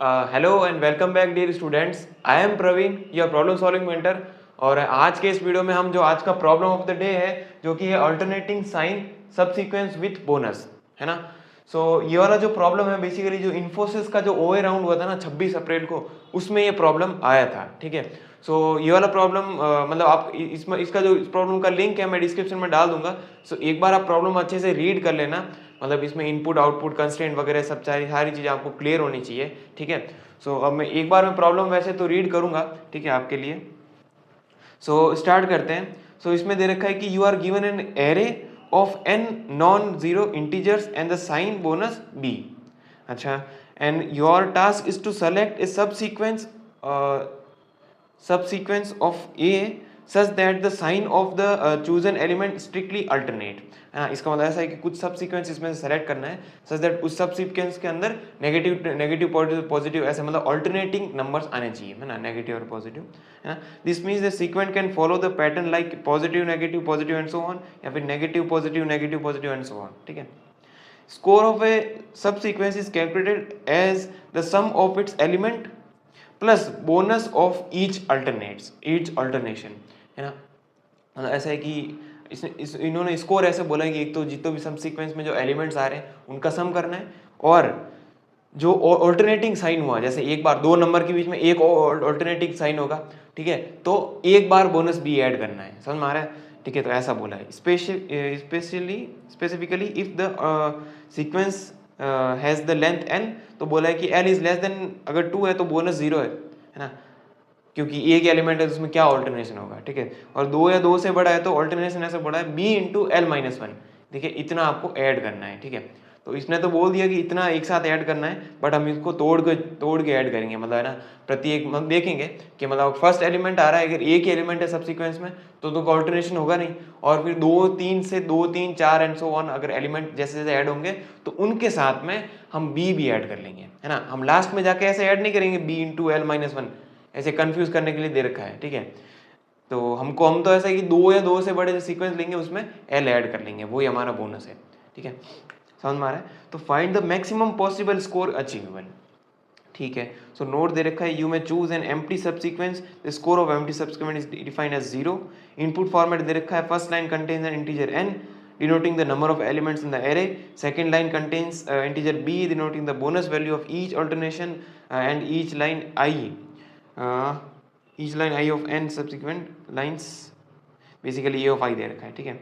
Hello and welcome back dear students. I am Praveen, your problem solving mentor. और आज के इस वीडियो में हम जो आज का प्रॉब्लम ऑफ द डे है जो कि है alternating sign subsequence with bonus, है ना। ये वाला जो प्रॉब्लम है बेसिकली जो इन्फोसिस का जो ओए राउंड हुआ था ना 26 अप्रैल को, उसमें ये प्रॉब्लम आया था, ठीक है। ये वाला प्रॉब्लम मतलब आप इसमें इसका जो इस प्रॉब्लम का लिंक है मैं डिस्क्रिप्शन में डाल दूंगा। एक बार आप प्रॉब्लम अच्छे से रीड कर लेना, मतलब इसमें इनपुट आउटपुट कंस्ट्रेंट वगैरह सब सारी चीज़ें आपको क्लियर होनी चाहिए, ठीक है। अब मैं एक बार में प्रॉब्लम वैसे तो रीड करूंगा, ठीक है, आपके लिए। स्टार्ट करते हैं। इसमें दे रखा है कि you are given an array of an non zero integers and the sign bonus b. अच्छा, and your task is to select a subsequence of A such that the sign of the chosen element strictly alternate। हाँ, इसका मतलब ऐसा है कि कुछ सब sequence इसमें से सेलेक्ट करना है सच दैट उस सब सीक्वेंस के अंदर नेगेटिव पॉजिटिव ऐसे मतलब ऑल्टरनेटिंग नंबर्स आने चाहिए, है ना, नेगेटिव और पॉजिटिव, है ना। This means the sequence can follow the pattern like positive and so on, या फिर negative positive and so on, ठीक है। Score of a subsequence is calculated as the sum of its element plus bonus of each alternation, है ना। मतलब ऐसा है कि इन्होंने स्कोर ऐसे बोला है कि एक तो जितने भी सब सीक्वेंस में जो एलिमेंट्स आ रहे हैं उनका सम करना है, और जो ऑल्टरनेटिंग साइन हुआ, जैसे एक बार दो नंबर के बीच में एक ऑल्टरनेटिंग साइन होगा, ठीक है, तो एक बार बोनस भी ऐड करना है, समझ में आ रहा है, ठीक है। तो ऐसा बोला है specifically if the sequence has the length n, तो बोला है कि l इज लेस देन, अगर 2 है तो बोनस 0 है ना, क्योंकि एक एलिमेंट है उसमें क्या ऑल्टरनेशन होगा, ठीक है। और 2 या 2 से बड़ा है तो ऑल्टरनेशन ऐसे बड़ा है b into L minus one, देखिए इतना आपको ऐड करना है, ठीक है। तो इसने तो बोल दिया कि इतना एक साथ ऐड करना है, बट हम इसको तोड़ के ऐड करेंगे, मतलब है ना, प्रत्येक मतलब देखेंगे कि मतलब फर्स्ट एलिमेंट आ रहा है, अगर एक ही एलिमेंट है सब सीक्वेंस में तो ऑल्टरनेशन होगा नहीं, और फिर 2 3 से 2 3 4 एंड सो ऑन, अगर एलिमेंट जैसे जैसे ऐड होंगे तो उनके साथ में हम b भी ऐड कर लेंगे, है ना। हम लास्ट में जाके ऐसे ऐड नहीं करेंगे b into L minus one, ऐसे कंफ्यूज करने के लिए दे रखा है, ठीक है। तो हम तो ऐसा है कि 2 या 2 से बड़े जो सीक्वेंस लेंगे उसमें l ऐड कर लेंगे, वही हमारा बोनस है, ठीक है, समझ में आ रहा है। तो find the maximum possible score achievable, ठीक है। नोट दे रखा है you may choose an empty subsequence, the score of empty subsequence is defined as 0। Input format दे रखा है first line contains an integer n denoting the number of elements in the array, second line contains integer b denoting the bonus value of each alternation, and each line I of n subsequent lines, basically a of i दे रखा है, ठीक है।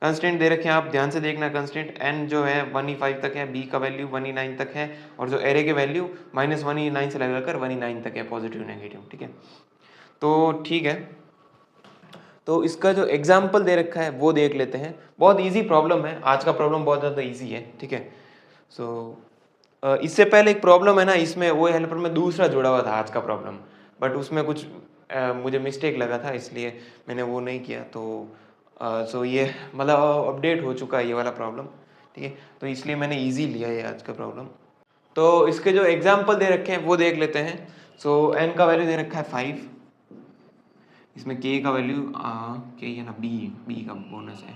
Constant दे रखे हैं, आप ध्यान से देखना, कंस्टेंट n जो है 1e5 तक है, b का वैल्यू 1e9 तक है, और जो एरे के वैल्यू -1e9 से लगाकर 1e9 तक है, पॉजिटिव नेगेटिव, ठीक है। तो ठीक है, तो इसका जो एग्जाम्पल दे रखा है वो देख लेते हैं। बहुत इजी प्रॉब्लम है, आज का प्रॉब्लम बहुत ज़्यादा इजी है, ठीक है। इससे पहले एक प्रॉब्लम है ना, इसमें वो हेल्पर में दूसरा जुड़ा हुआ था आज का प्रॉब्लम, बट उसमें कुछ मुझे मिस्टेक लगा था, इसलिए मैंने वो नहीं किया। ये मतलब अपडेट हो चुका है ये वाला प्रॉब्लम, ठीक है, तो इसलिए मैंने इजी लिया है आज का प्रॉब्लम। तो इसके जो एग्जाम्पल दे रखे हैं वो देख लेते हैं। एन का वैल्यू दे रखा है 5, इसमें के का वैल्यू के है ना, बी का बोनस है,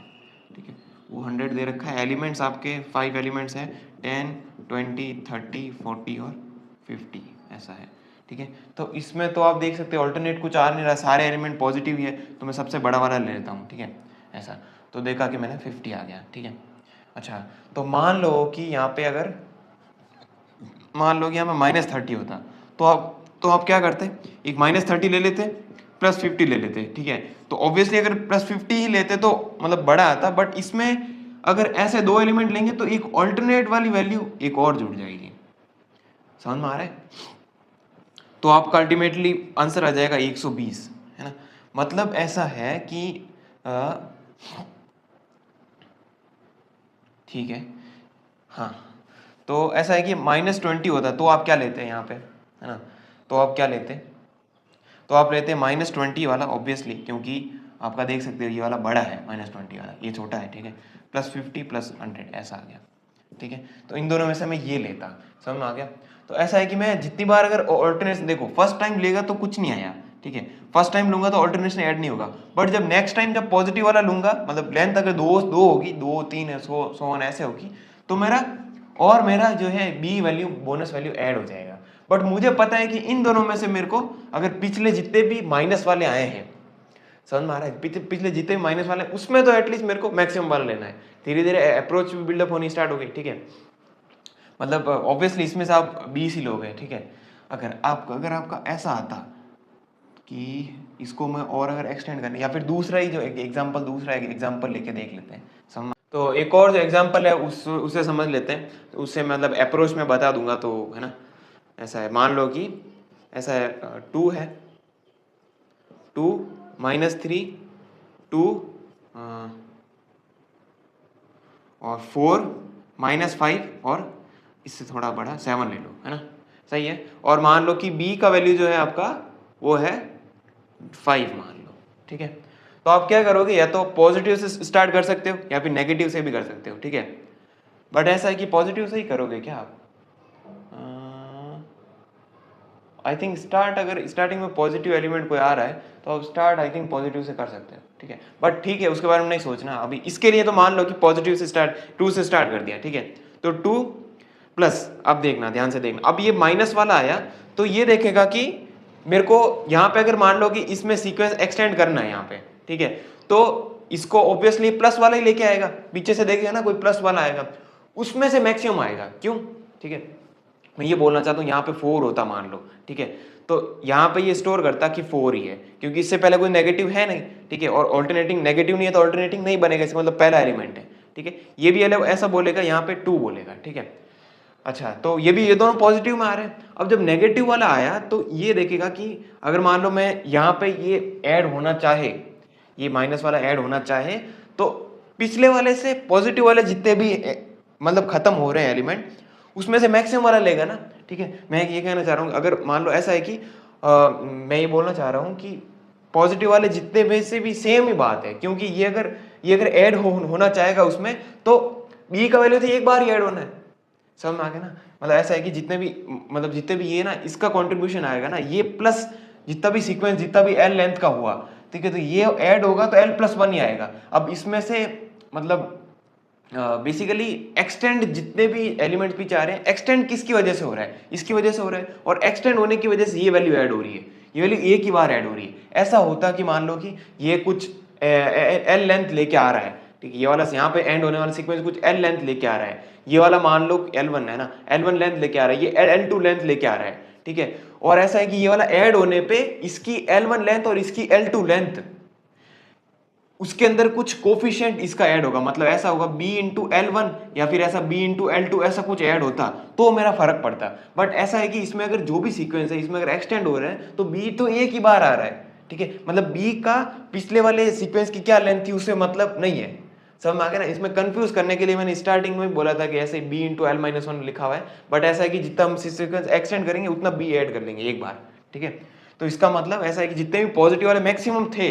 ठीक है, वो 100 दे रखा है। एलिमेंट्स आपके 5 एलिमेंट्स हैं, 10 20 30 40 और 50 ऐसा है, ठीक है। तो इसमें तो आप देख सकते हैं ऑल्टरनेट कुछ आ नहीं रहा, सारे एलिमेंट पॉजिटिव ही है, तो मैं सबसे बड़ा वाला ले लेता हूँ, ठीक है, ऐसा। तो देखा कि मैंने 50 आ गया, ठीक है। अच्छा, तो मान लो कि यहाँ पे अगर मान लो कि यहाँ पे -30 होता, तो आप क्या करते, एक -30 ले लेते +50 ले लेते, ठीक है। तो ऑब्वियसली अगर +50 ही लेते तो मतलब बड़ा आता, बट इसमें अगर ऐसे 2 एलिमेंट लेंगे तो एक ऑल्टरनेट वाली वैल्यू एक और जुड़ जाएगी, समझ में आ रहा है। तो आपका अल्टीमेटली आंसर आ जाएगा 120, है ना। मतलब ऐसा है कि ठीक है, हाँ, तो ऐसा है कि -20 होता तो आप क्या लेते हैं यहाँ पे, है ना, तो आप क्या लेते, तो आप लेते हैं -20 वाला ऑब्वियसली, क्योंकि आपका देख सकते हो ये वाला बड़ा है, -20 वाला, ये छोटा है, ठीक है, +50 +100 ऐसा आ गया, ठीक है। तो इन दोनों में से मैं ये लेता, समझ में आ गया। तो ऐसा है कि मैं जितनी बार अगर ऑल्टरनेशन, देखो फर्स्ट टाइम लेगा तो कुछ नहीं आया, ठीक है, फर्स्ट टाइम लूंगा तो ऑल्टरनेशन ऐड नहीं होगा, बट जब नेक्स्ट टाइम जब पॉजिटिव वाला लूंगा, मतलब लेंथ अगर दो होगी, 2 3 सो ऑन ऐसे होगी, तो मेरा जो है B value bonus value add हो जाएगा। बट मुझे पता है कि इन दोनों में से मेरे को अगर पिछले जितने भी माइनस वाले आए हैं, समझ में आ रहा है, पिछले जितने भी माइनस वाले उसमें तो एटलीस्ट मेरे को मैक्सिमम वाला लेना है। धीरे धीरे अप्रोच भी बिल्डअप होनी स्टार्ट हो गई, ठीक है। मतलब ऑब्वियसली इसमें से आप 20 ही लोग हैं, ठीक है। अगर आपका ऐसा आता कि इसको मैं और अगर एक्सटेंड करने, या फिर दूसरा ही जो दूसरा एग्जाम्पल लेके देख लेते हैं, समझ। तो एक और जो एग्जाम्पल है उससे समझ लेते हैं, तो उससे मतलब अप्रोच में बता दूंगा, तो है ना। ऐसा है, मान लो कि ऐसा है, 2 है, 2 -3 2 और 4 -5 और इससे थोड़ा बड़ा 7 ले लो, है ना, सही है। और मान लो कि b का वैल्यू जो है आपका वो है 5 मान लो, ठीक है। तो आप क्या करोगे, या तो पॉजिटिव से स्टार्ट कर सकते हो या फिर नेगेटिव से भी कर सकते हो, ठीक है। बट ऐसा है कि पॉजिटिव से ही करोगे क्या आप? आई थिंक अगर स्टार्टिंग में पॉजिटिव एलिमेंट कोई आ रहा है तो आप स्टार्ट आई थिंक पॉजिटिव से कर सकते हो, ठीक है। बट ठीक है, उसके बारे में नहीं सोचना अभी, इसके लिए तो मान लो कि पॉजिटिव से 2 से स्टार्ट कर दिया, ठीक है। तो 2 प्लस, अब देखना, ध्यान से देखना, अब ये माइनस वाला आया तो ये देखेगा कि मेरे को यहाँ पे अगर मान लो कि इसमें सीक्वेंस एक्सटेंड करना है यहाँ पे, ठीक है, तो इसको ऑब्वियसली प्लस वाला ही लेके आएगा। पीछे से देखेगा ना, कोई प्लस वाला आएगा, उसमें से मैक्सिमम आएगा, क्यों, ठीक है। मैं ये बोलना चाहता हूँ, यहाँ पे 4 होता मान लो, ठीक है, तो यहाँ पे ये स्टोर करता कि 4 ही है, क्योंकि इससे पहले कोई नेगेटिव है नहीं, ठीक है। और ऑल्टरनेटिंग नेगेटिव नहीं है तो ऑल्टरनेटिंग नहीं बनेगा, इसका मतलब पहला एलिमेंट है, ठीक है। ये भी अलग ऐसा बोलेगा, यहाँ पे 2 बोलेगा, ठीक है। अच्छा, तो ये दोनों पॉजिटिव में आ रहे हैं। अब जब नेगेटिव वाला आया तो ये देखेगा कि अगर मान लो मैं यहाँ पे ये ऐड होना चाहे, ये माइनस वाला ऐड होना चाहे, तो पिछले वाले से पॉजिटिव वाले जितने भी मतलब खत्म हो रहे हैं एलिमेंट, उसमें से मैक्सिमम वाला लेगा ना, ठीक है। मैं ये कहना चाह रहा हूँ, अगर मान लो ऐसा है कि मैं ये बोलना चाह रहा हूँ कि पॉजिटिव वाले जितने में से भी सेम ही बात है, क्योंकि ये अगर ऐड होना चाहेगा उसमें, तो बी का वैल्यू तो एक बार ही ऐड होना है, समझ में आ गया ना। मतलब ऐसा है कि जितने भी ये ना, इसका कंट्रीब्यूशन आएगा ना, ये प्लस जितना भी सीक्वेंस, जितना भी एल लेंथ का हुआ, ठीक है, तो ये ऐड होगा तो l+1 ही आएगा। अब इसमें से मतलब बेसिकली एक्सटेंड जितने भी एलिमेंट्स पीछे आ रहे हैं, एक्सटेंड किसकी वजह से हो रहा है, इसकी वजह से हो रहा है, और एक्सटेंड होने की वजह से ये वैल्यू ऐड हो रही है, ये वैल्यू एक ही बार ऐड हो रही है। ऐसा होता कि मान लो कि ये कुछ एल लेंथ लेके आ रहा है, ठीक है, ये वाला यहाँ पे एंड होने वाला सीक्वेंस कुछ एल लेंथ लेके आ रहा है, ये वाला मान लो L1 है ना, L1 लेंथ लेके आ रहा है, ये L2 लेंथ लेके आ रहा है, ठीक है। और ऐसा है कि ये वाला ऐड होने पे इसकी L1 लेंथ और इसकी L2 लेंथ, उसके अंदर कुछ कोफिशिएंट इसका ऐड होगा, मतलब ऐसा होगा b इंटू L1 या फिर ऐसा b इंटू L2, ऐसा कुछ ऐड होता तो मेरा फर्क पड़ता। बट ऐसा है कि इसमें अगर जो भी सीक्वेंस है, इसमें अगर एक्सटेंड हो रहे हैं तो b तो एक ही बार आ रहा है, ठीक है। मतलब b का पिछले वाले सीक्वेंस की क्या लेंथ थी उससे मतलब नहीं है, समझ में आ गया ना। इसमें कंफ्यूज करने के लिए मैंने स्टार्टिंग में बोला था कि ऐसे b इंटू L-1 लिखा हुआ है, बट ऐसा है कि जितना हम सीक्वेंस एक्सटेंड करेंगे उतना b ऐड कर लेंगे एक बार, ठीक है। तो इसका मतलब ऐसा है कि जितने भी पॉजिटिव वाले मैक्सिमम थे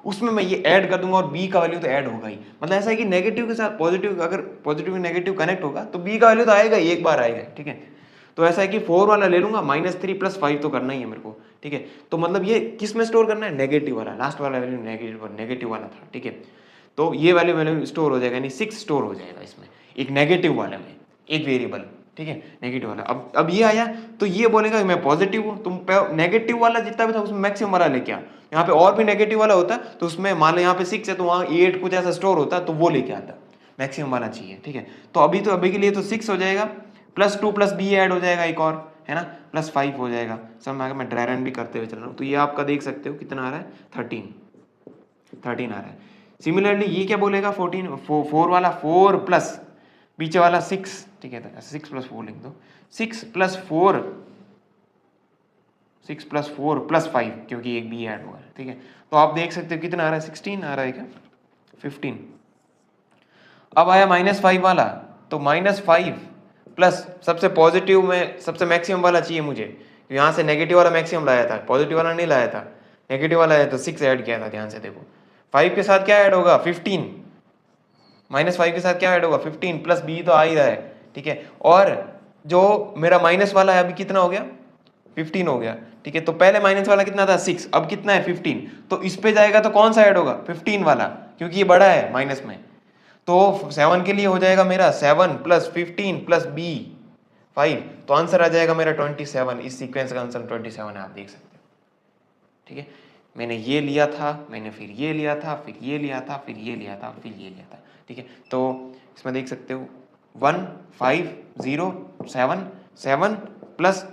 उसमें मैं ये ऐड कर दूंगा और b का वैल्यू तो ऐड होगा ही। मतलब ऐसा है कि नेगेटिव के साथ पॉजिटिव, अगर पॉजिटिव में नेगेटिव कनेक्ट होगा तो b का वैल्यू तो आएगा ही, एक बार आएगा, ठीक है। तो ऐसा है कि 4 वाला ले लूंगा, -3 + 5 तो करना ही है मेरे को, ठीक है। तो मतलब ये किस में स्टोर करना है, नेगेटिव वाला, लास्ट वाला वैल्यू नेगेटिव वाला था, ठीक है। तो ये वैल्यू स्टोर हो जाएगा, यानी 6 स्टोर हो जाएगा इसमें, एक नेगेटिव वाले में, एक वेरिएबल, ठीक है, नेगेटिव वाला। अब ये आया तो ये बोलेगा मैं पॉजिटिव हूँ, तुम नेगेटिव वाला जितना भी था उसमें मैक्सिमम वाला लेके आ। यहाँ पे और भी नेगेटिव वाला होता तो उसमें मान लो यहाँ पे 6 है तो वहाँ 8 कुछ ऐसा स्टोर होता तो वो लेके आता, मैक्सिमम वाला चाहिए, ठीक है। तो अभी के लिए तो 6 हो जाएगा, +2 + b ऐड हो जाएगा एक और, है ना, +5 हो जाएगा। सब मैं ड्राई रन भी करते हुए चल रहा हूँ, तो ये आपका देख सकते हो कितना आ रहा है, 13 आ रहा है। सिमिलरली ये क्या बोलेगा, 4 वाला 4 प्लस पीछे वाला 6, ठीक है, 6 + 4 लिख दो, 6 + 4 + 5, क्योंकि एक b ऐड हुआ है, ठीक है। तो आप देख सकते हो कितना आ रहा है, 16 आ रहा है क्या, 15। अब आया -5 वाला, तो -5 प्लस सबसे पॉजिटिव में सबसे मैक्सिमम वाला चाहिए मुझे, यहाँ से नेगेटिव वाला मैक्सिमम लाया था, पॉजिटिव वाला नहीं लाया था, नेगेटिव वाला है तो 6 ऐड किया था, ध्यान से देखो। 5 के साथ क्या ऐड होगा, 15, -5 के साथ क्या ऐड होगा, 15 प्लस b तो आ ही रहा है, ठीक है। और जो मेरा माइनस वाला है अभी कितना हो गया, 15 हो गया, ठीक है। तो पहले माइनस वाला कितना था, 6, अब कितना है, 15। तो इस पे जाएगा तो कौन सा ऐड होगा, 15 वाला, क्योंकि ये बड़ा है माइनस में। तो 7 के लिए हो जाएगा मेरा 7 + 15 + b, 5, तो आंसर आ जाएगा मेरा 27। इस सीक्वेंस का आंसर 27 है, आप देख सकते हो। ठीक है, मैंने ये लिया था, मैंने फिर ये लिया था, फिर ये लिया था, फिर ये लिया था, फिर ये लिया था। ठीक है, तो इसमें देख सकते हो 1 5 0 7 7 प्लस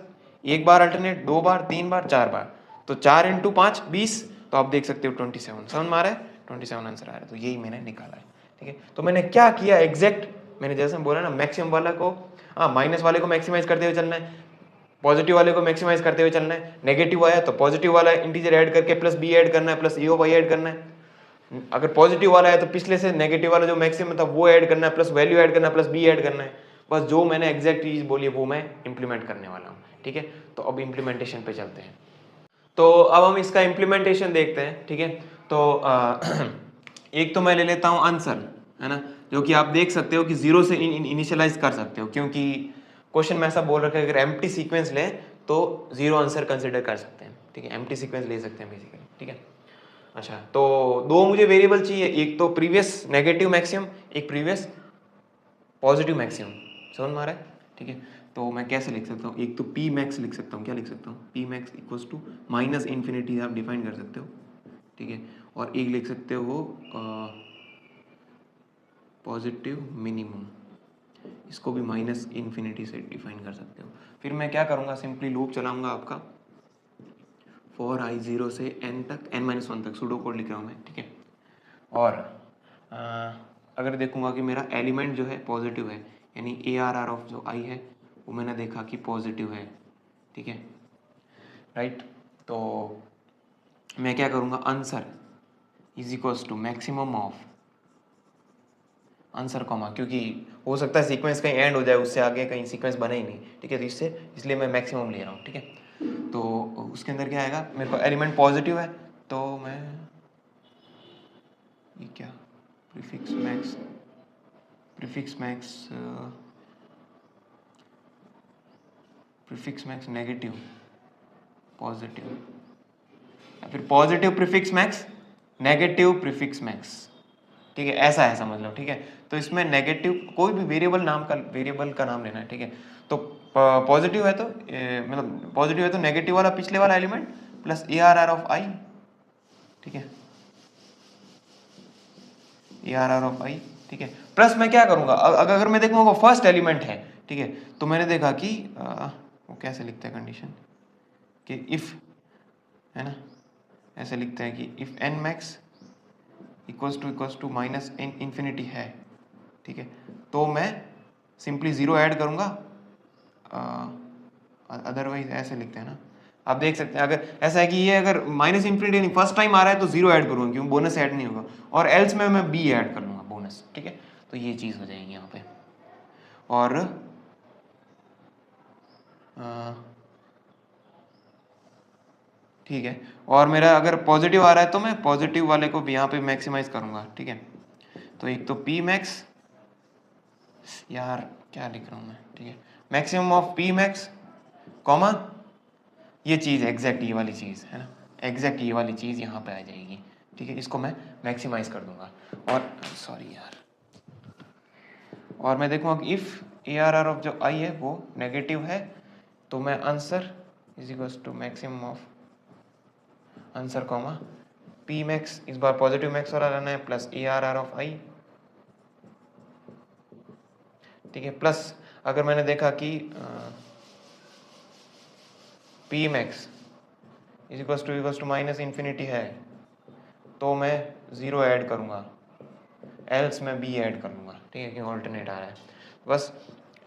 एक बार अल्टरनेट, 2 बार, 3 बार, 4 बार, तो 4 × 5 20, तो आप देख सकते हो 27 समझ में आ रहा है, 27 आंसर आ रहा है। तो यही मैंने निकाला है। ठीक है, तो मैंने क्या किया एग्जैक्ट, मैंने जैसे बोला ना मैक्सिमम वाला को, हाँ माइनस वाले को मैक्सिमाइज करते हुए चलना है, पॉजिटिव वाले को मैक्सिमाइज करते हुए चलना है, नेगेटिव आया तो पॉजिटिव वाला इंटीजर ऐड करके प्लस बी ऐड करना है, प्लस ए ओ वाई ऐड करना है। अगर पॉजिटिव वाला है तो पिछले से नेगेटिव वाला जो मैक्सिमम था वो ऐड करना है, प्लस वैल्यू ऐड करना है, प्लस बी ऐड करना है। बस जो मैंने एग्जैक्ट चीज बोली है वो मैं इंप्लीमेंट करने वाला हूँ। ठीक है, तो अब इम्प्लीमेंटेशन पे चलते हैं। तो अब हम इसका इम्प्लीमेंटेशन देखते हैं। ठीक है, तो एक तो मैं ले लेता हूँ आंसर, है ना, जो कि आप देख सकते हो कि 0 से इनिशियलाइज कर सकते हो, क्योंकि क्वेश्चन में ऐसा बोल रखा है अगर एम्प्टी सीक्वेंस लें तो 0 आंसर कंसिडर कर सकते हैं। ठीक है, एम्प्टी सीक्वेंस ले सकते हैं बेसिकली। ठीक है, अच्छा, तो दो मुझे वेरिएबल चाहिए, एक तो प्रीवियस नेगेटिव मैक्सिमम, एक प्रीवियस पॉजिटिव मैक्सिमम। समझ में आ रहा है? ठीक है, तो मैं कैसे लिख सकता हूँ, एक तो पी मैक्स लिख सकता हूँ, क्या लिख सकता हूँ, P max equals to minus infinity आप डिफाइन कर सकते हो। ठीक है, और एक लिख सकते हो पॉजिटिव मिनिमम, इसको भी माइनस इन्फिनिटी से डिफाइन कर सकते हो। फिर मैं क्या करूँगा, सिंपली लूप चलाऊंगा आपका फॉर आई 0 से n तक, n-1 तक, सूडो कोड लिख रहा हूँ मैं। ठीक है, और अगर देखूंगा कि मेरा एलिमेंट जो है पॉजिटिव है, यानी ARR ऑफ जो आई है वो मैंने देखा कि पॉजिटिव है। ठीक है, राइट, तो मैं क्या करूँगा, answer is equals to maximum of answer comma, क्योंकि हो सकता है सीक्वेंस कहीं एंड हो जाए, उससे आगे कहीं सीक्वेंस बने ही नहीं। ठीक है, तो इसलिए मैं मैक्सिमम ले रहा हूँ। ठीक है, तो उसके अंदर क्या आएगा, मेरे पास एलिमेंट पॉजिटिव है, तो मैं ये क्या प्रीफिक्स मैक्स नेगेटिव पॉजिटिव, या फिर positive prefix max negative prefix max. ठीक है, ऐसा है, समझ लो। ठीक है, तो इसमें नेगेटिव कोई भी वेरिएबल का नाम लेना है। ठीक है, तो पॉजिटिव है तो मतलब पॉजिटिव है तो नेगेटिव वाला पिछले वाला एलिमेंट प्लस ARR ऑफ आई। ठीक है, ARR ऑफ आई। ठीक है, प्लस मैं क्या करूंगा, अगर मैं देखूंगा वो फर्स्ट एलिमेंट है। ठीक है, तो मैंने देखा कि वो कैसे लिखते हैं कंडीशन, कि इफ, है ना, ऐसे लिखते हैं कि if n max equals to minus N infinity है। ठीक है, तो मैं सिंपली 0 ऐड करूंगा, अदरवाइज ऐसे लिखते हैं ना, आप देख सकते हैं। अगर ऐसा है कि ये अगर माइनस इन्फिनिटी फर्स्ट टाइम आ रहा है तो 0 ऐड करूंगा, क्योंकि बोनस ऐड नहीं होगा, और एल्स में मैं b ऐड कर लूंगा बोनस। ठीक है, तो ये चीज़ हो जाएगी यहाँ पे। और ठीक है, और मेरा अगर पॉजिटिव आ रहा है तो मैं पॉजिटिव वाले को भी यहाँ पे मैक्सिमाइज करूंगा। ठीक है, तो एक तो पी मैक्स, यार क्या लिख रहा हूँ मैं, ठीक है, maximum of P max comma ये चीज़ एग्जैक्ट ये वाली चीज़ है ना, एग्जैक्ट ये वाली चीज़ यहाँ पे आ जाएगी। ठीक है, इसको मैं मैक्सिमाइज कर दूंगा, और सॉरी यार, और मैं देखूंगा कि इफ ARR ऑफ जो आई है वो नेगेटिव है, तो मैं answer is equals to maximum of answer comma P max, इस बार पॉजिटिव मैक्स वाला रहना है, प्लस ARR ऑफ आई। ठीक है, प्लस अगर मैंने देखा कि P max is equals to minus infinity है, तो मैं 0 ऐड करूंगा, एल्स मैं b ऐड कर लूंगा। ठीक है, क्योंकि ऑल्टरनेट आ रहा है। बस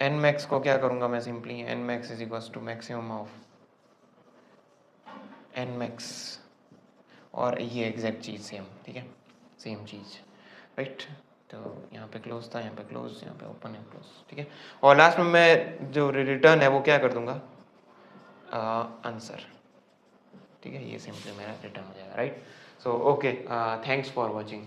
n मैक्स को क्या करूंगा मैं, simply n max is equals to maximum of n max, और ये एग्जैक्ट चीज़ सेम। ठीक है, सेम चीज़, राइट। तो यहाँ पे क्लोज था, यहाँ पे क्लोज, यहाँ पे ओपन है, क्लोज। ठीक है, और लास्ट में मैं जो रिटर्न है वो क्या कर दूंगा, आंसर। ठीक है, ये सिंपली मेरा रिटर्न हो जाएगा, right. So okay, thanks for watching.